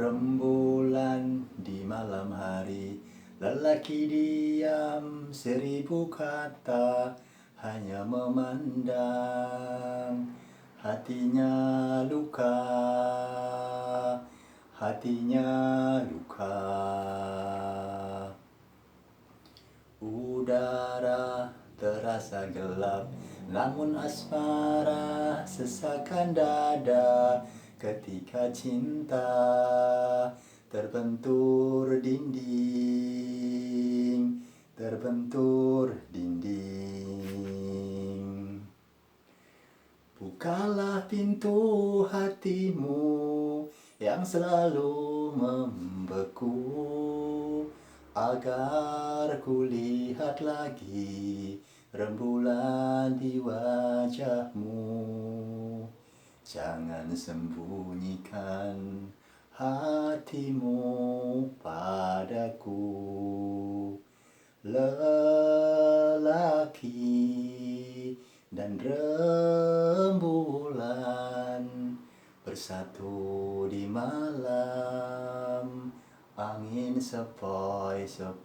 Rembulan di malam hari, lelaki diam 1000 kata, hanya memandang. Hatinya luka, hatinya luka. Udara terasa gelap, namun asmara sesakan dada. Ketika cinta terbentur dinding, terbentur dinding. Bukalah pintu hatimu yang selalu membeku, agar kulihat lagi rembulan di wajahmu. Jangan sembunyikan hatimu padaku, lelaki dan rembulan bersatu di malam, angin sepoi-sepoi.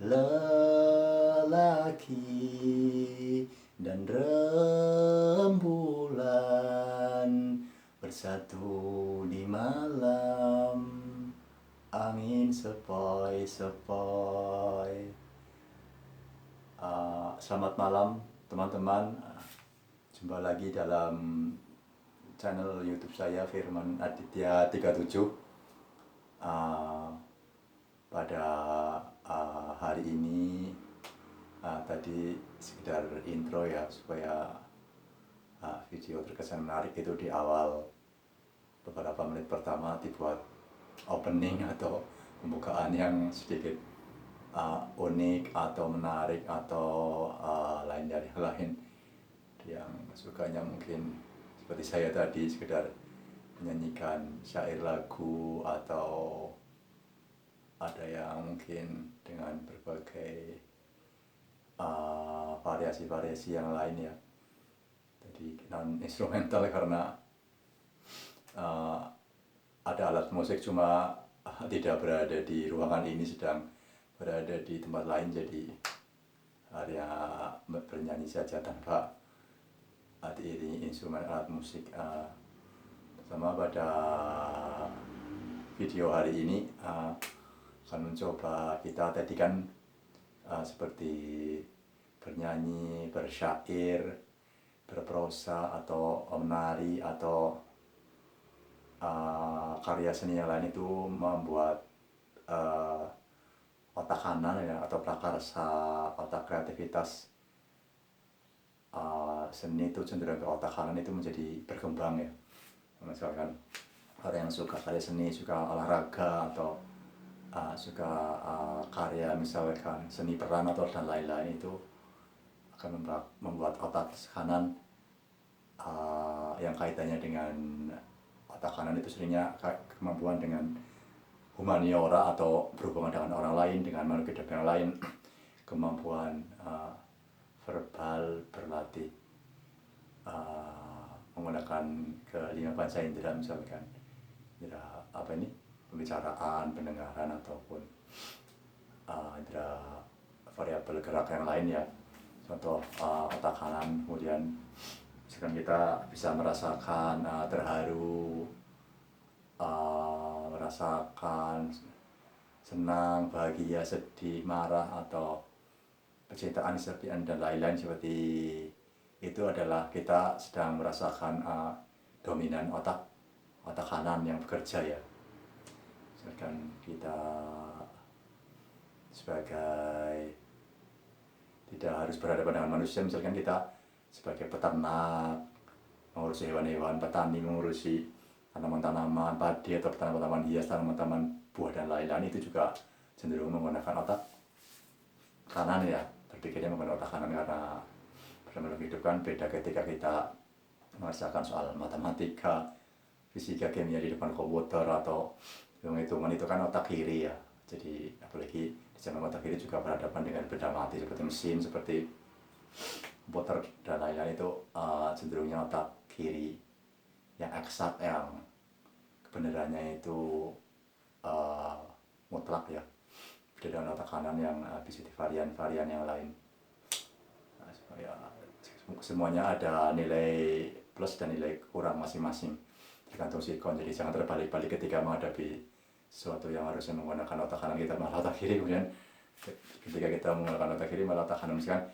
Lelaki dan rembulan bersatu di malam, angin sepoi-sepoi. Selamat malam teman-teman. Jumpa lagi dalam channel YouTube saya, Firman Aditya 37. Pada hari ini tadi sekedar intro ya, supaya video terkesan menarik itu di awal beberapa menit pertama dibuat opening atau pembukaan yang sedikit unik atau menarik atau lain dari lain, yang sukanya mungkin seperti saya tadi sekedar menyanyikan syair lagu, atau ada yang mungkin dengan berbagai variasi-variasi yang lain ya. Jadi non instrumental karena ada alat musik, cuma tidak berada di ruangan ini, sedang berada di tempat lain, jadi hanya bernyanyi saja tanpa diiringi instrumen alat musik. Pertama pada video hari ini akan mencoba, kita tadi kan seperti bernyanyi, bersyair, berprosa, atau menari, atau karya seni yang lain itu membuat otak kanan ya, atau prakarsa, otak kreativitas seni itu cenderung ke otak kanan, itu menjadi berkembang ya. Misalkan orang yang suka karya seni, suka olahraga, atau suka karya misalkan seni peran atau dan lain-lain, itu akan membuat otak kanan yang kaitannya dengan otak kanan itu seringnya kemampuan dengan humaniora atau berhubungan dengan orang lain, dengan makhluk hidup yang lain, kemampuan verbal, berlatih menggunakan kelima panca indera, misalkan indera pembicaraan, pendengaran, ataupun indera variabel gerak yang lain ya. Contoh otak kanan, kemudian misalkan kita bisa merasakan terharu, merasakan senang, bahagia, sedih, marah, atau kecintaan, kesepian, dan lain-lain seperti itu, adalah kita sedang merasakan dominan otak kanan yang bekerja ya. Misalkan kita sebagai, tidak harus berhadapan dengan manusia, misalkan kita sebagai peternak mengurusi hewan-hewan, petani mengurusi tanaman-tanaman padi atau tanaman-tanaman hias, tanaman-tanaman buah dan lain-lain, itu juga cenderung menggunakan otak kanan ya. Berpikirnya menggunakan otak kanan, karena dalam hidup kan beda ketika kita mengerjakan soal matematika, fisika, kimia di depan komputer atau hitung-hitungan, itu kan otak kiri ya. Jadi apalagi di zaman otak kiri juga berhadapan dengan benda mati seperti mesin, seperti komputer dan lain-lain, itu cenderungnya otak kiri yang eksak, yang kebenarannya itu mutlak ya, beda dengan otak kanan yang bisa di varian-varian yang lain. Nah, supaya semuanya ada nilai plus dan nilai kurang masing-masing tergantung sikon. Jadi jangan terbalik-balik ketika menghadapi sesuatu yang harusnya menggunakan otak kanan, kita malah otak kiri. Kemudian ketika kita menggunakan otak kiri malah otak kanan. Misalkan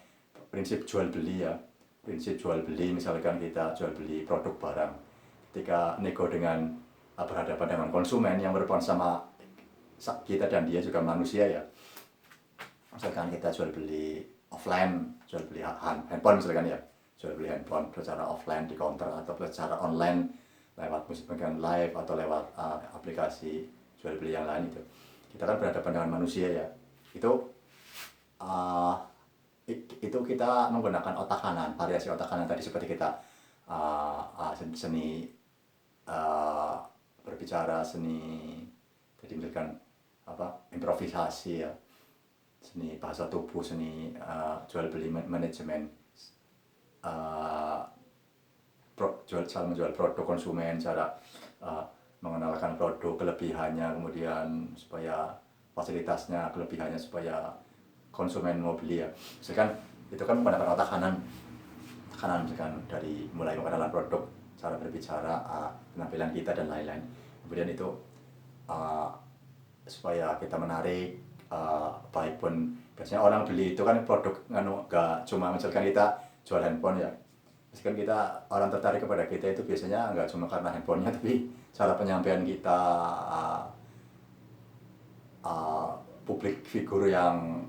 prinsip jual beli ya, prinsip jual beli, misalkan kita jual beli produk barang, ketika nego dengan berhadapan dengan konsumen yang berhadapan sama kita dan dia juga manusia ya, misalkan kita jual beli offline, jual beli handphone misalkan ya, jual beli handphone secara offline di counter atau secara online lewat misalkan live atau lewat aplikasi jual beli yang lain, kita kan berhadapan dengan manusia ya. Itu kita menggunakan otak kanan, variasi otak kanan tadi, seperti kita seni berbicara, seni jadi misalkan improvisasi ya, seni bahasa tubuh, seni jual beli, manajemen, cara menjual produk konsumen, cara mengenalkan produk, kelebihannya, kemudian supaya fasilitasnya, kelebihannya supaya konsumen mau beli ya. Misalkan itu kan menggunakan otak kanan misalkan dari mulai mengenalkan produk, cara berbicara, penampilan kita dan lain-lain. Kemudian itu supaya kita menarik, baik pun biasanya orang beli itu kan produk gak cuma misalkan kita jual handphone ya, misalkan orang tertarik kepada kita itu biasanya nggak cuma karena handphonenya, tapi cara penyampaian kita, publik figur yang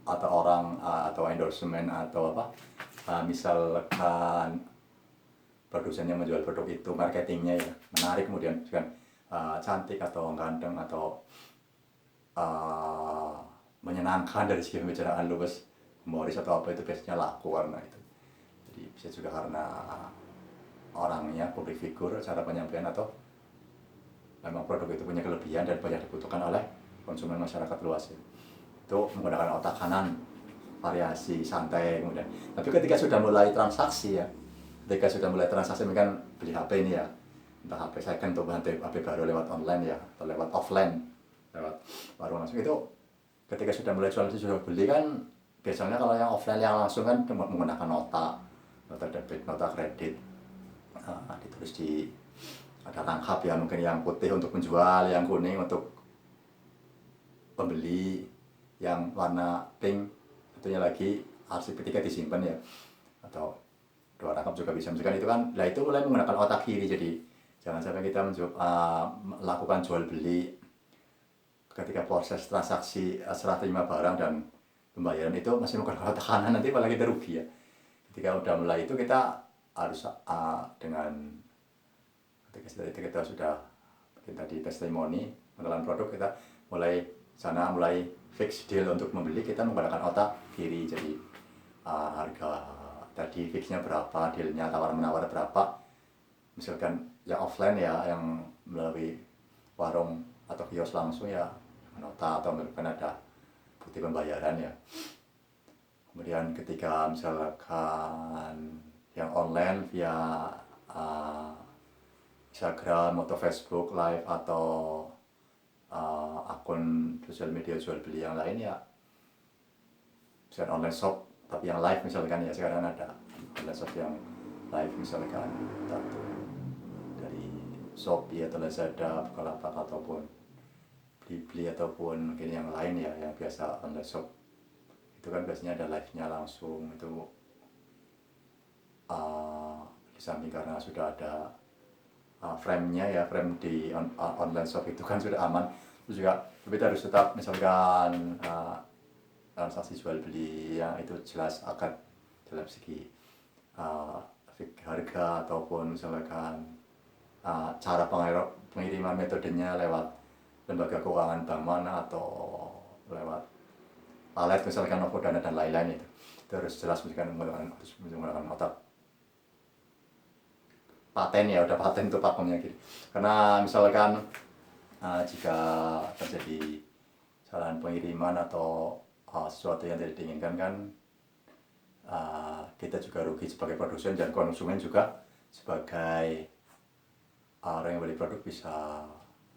atau orang atau endorsement atau misalkan produsennya menjual produk itu, marketingnya ya menarik, kemudian kan cantik atau ganteng atau menyenangkan dari segi pembicaraan, luwes, humoris atau apa, itu biasanya laku karena itu. Jadi bisa juga karena orangnya, public figure, cara penyampaian, atau memang produk itu punya kelebihan dan banyak dibutuhkan oleh konsumen masyarakat luas ya. Itu menggunakan otak kanan, variasi santai kemudian. Tapi ketika sudah mulai transaksi ya, misalkan beli HP ini ya, entah HP second atau HP baru lewat online ya, atau lewat offline, lewat warung langsung, itu ketika sudah mulai jual beli kan biasanya kalau yang offline yang langsung kan menggunakan nota debit, nota kredit, ditulis ada rangkap ya, mungkin yang putih untuk menjual, yang kuning untuk pembeli, yang warna pink satunya lagi arsip ketika disimpan ya, atau 2 rangkap juga bisa. Misalkan itu kan, itu mulai menggunakan otak kiri. Jadi jangan sampai kita melakukan jual beli ketika proses transaksi serah terima barang dan pembayaran itu masih menggunakan otak kanan, nanti malah kita rugi ya. Ketika udah mulai itu kita harus ketika kita sudah di testimoni pengenalan produk, kita mulai fix deal untuk membeli, kita menggunakan otak kiri. Jadi harga tadi fixnya berapa, dealnya tawar-menawar berapa, misalkan yang offline ya, yang melalui warung atau kios langsung ya nota, atau misalkan ada bukti pembayaran ya. Kemudian ketika misalkan yang online via Instagram atau Facebook Live atau akun sosial media jual beli yang lain ya, misalkan online shop tapi yang live misalkan ya, sekarang ada online shop yang live misalkan dari Shopee atau Lazada, Bukalapak ataupun Blibli ataupun mungkin yang lain ya, yang biasa online shop itu kan biasanya ada live-nya langsung. Itu di samping karena sudah ada frame-nya ya, frame di online shop itu kan sudah aman, itu juga kita harus tetap misalkan transaksi jual beli yang itu jelas akan dalam segi harga ataupun misalkan cara pengiriman, metodenya lewat lembaga keuangan bank mana atau lewat palet misalkan Novo Dana dan lain-lain, itu harus jelas menggunakan otak. Paten ya, udah paten itu pakemnya gitu. Karena misalkan jika terjadi kesalahan pengiriman atau sesuatu yang tidak diinginkan kan, kita juga rugi sebagai produsen dan konsumen juga sebagai orang yang beli produk bisa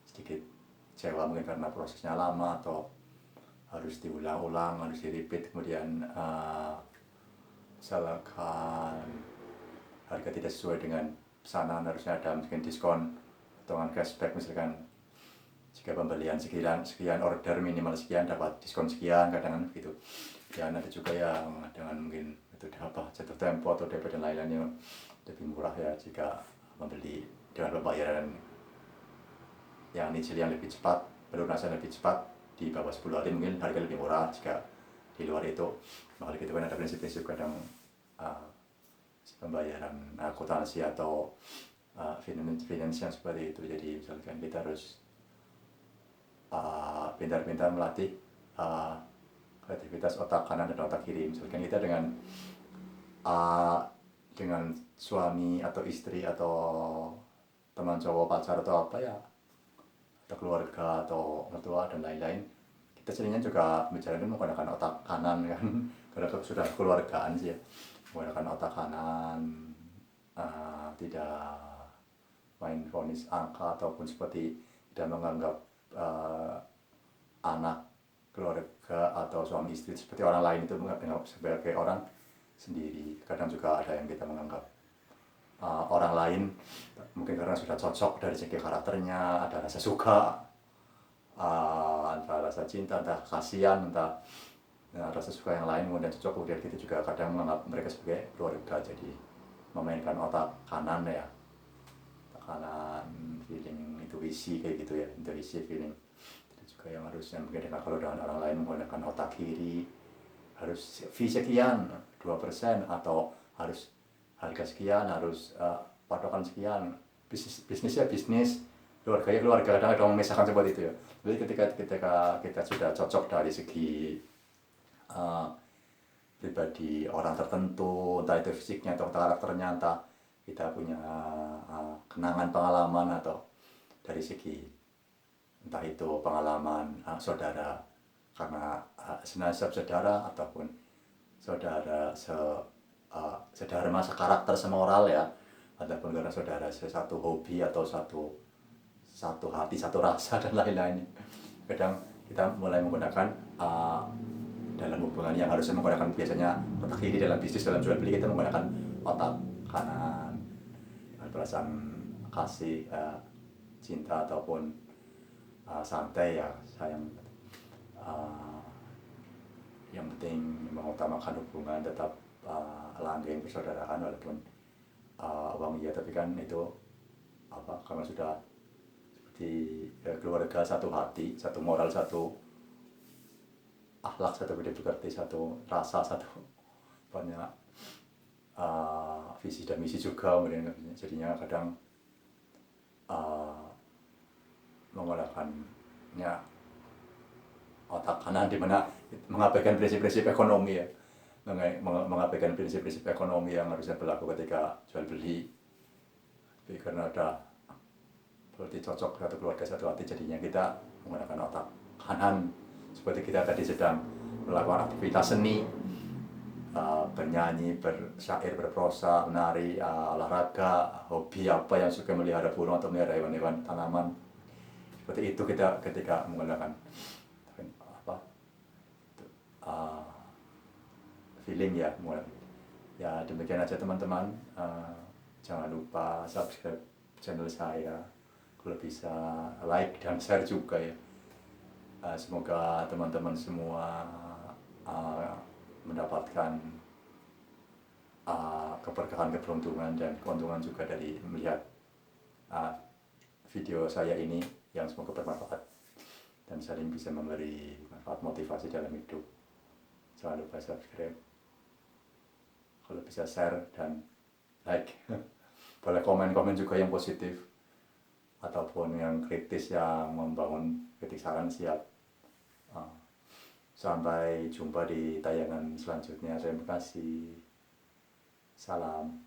sedikit kecewa mungkin karena prosesnya lama atau harus diulang-ulang, harus di-repeat, kemudian misalkan harga tidak sesuai dengan pesanan, harusnya ada mungkin diskon, potongan cashback misalkan jika pembelian sekian order minimal sekian dapat diskon sekian, kadang gitu. Dan ada juga yang dengan mungkin metode jatuh tempo atau DP dan lain-lain yang lebih murah ya jika membeli dengan pembayaran yang nyicil yang lebih cepat, pelunasan lebih cepat di bawah 10 hari mungkin harga lebih murah. Jika di luar itu makanya gitu kan ada prinsip-prinsip kadang pembayaran akuntansi atau finance yang seperti itu. Jadi misalkan kita harus pintar-pintar melatih kreativitas otak kanan dan otak kiri. Misalkan kita dengan suami atau istri atau teman cowok, pacar atau apa ya, atau keluarga atau mertua dan lain-lain, kita seringnya juga bicara menggunakan otak kanan kan, karena sudah keluargaan sih ya, menggunakan otak kanan, tidak main vonis angka ataupun seperti tidak menganggap anak, keluarga atau suami istri seperti orang lain, itu menganggap sebagai orang sendiri. Kadang juga ada yang kita menganggap orang lain mungkin karena sudah cocok dari segi karakternya, ada rasa suka, entah rasa cinta, entah kasihan, entah rasa suka yang lain, kemudian cocok, kemudian kita juga kadang menganggap mereka sebagai keluarga. Jadi memainkan otak kanan ya, otak kanan, feeling, intuisi kayak gitu ya, intuisi, feeling. Itu juga yang harusnya mungkin kalau dengan orang lain menggunakan otak kiri, harus fee sekian 2% atau harus harga sekian, harus patokan sekian, bisnisnya bisnis, keluarganya keluarga, kadang-kadang memisahkan seperti itu ya. Jadi ketika kita sudah cocok dari segi pribadi orang tertentu, entah itu fisiknya atau karakternya, entah kita punya kenangan pengalaman atau dari segi entah itu pengalaman saudara karena senasab saudara ataupun saudara sedharma sekarakter semoral ya, ataupun karena saudara satu hobi atau satu hati, satu rasa dan lain-lain. Kadang kita mulai menggunakan dalam hubungan yang harusnya menggunakan biasanya otak kiri dalam bisnis, dalam jual beli, kita menggunakan otak kanan dengan perasaan kasih, cinta ataupun santai ya, sayang. Yang penting mengutamakan hubungan tetap langgeng persaudaraan, walaupun uang iya, tapi kan itu karena sudah seperti keluarga, satu hati, satu moral, satu akhlak, satu budi pekerti, satu rasa, satu banyak visi dan misi juga, kemudian jadinya kadang menggunakannya otak kanan, di mana mengabaikan prinsip-prinsip ekonomi ya, mengabaikan prinsip-prinsip ekonomi yang harusnya berlaku ketika jual beli. Tapi karena ada berarti cocok satu keluarga, satu hati, jadinya kita menggunakan otak kanan. Seperti kita tadi sedang melakukan aktivitas seni, bernyanyi, bersyair, berprosa, menari, olahraga, hobi apa yang suka melihara burung atau melihara hewan-hewan, tanaman. Seperti itu kita ketika menggunakan feeling ya, ya demikian aja teman-teman. Jangan lupa subscribe channel saya, kalau bisa like dan share juga ya. Semoga teman-teman semua mendapatkan keberkahan, keberuntungan dan keuntungan juga dari melihat video saya ini, yang semoga bermanfaat dan saling bisa memberi manfaat, motivasi dalam hidup. Jangan lupa subscribe, kalau bisa share dan like. Boleh komen-komen juga yang positif ataupun yang kritis, yang membangun, kritik saran siap. Sampai jumpa di tayangan selanjutnya. Terima kasih. Salam.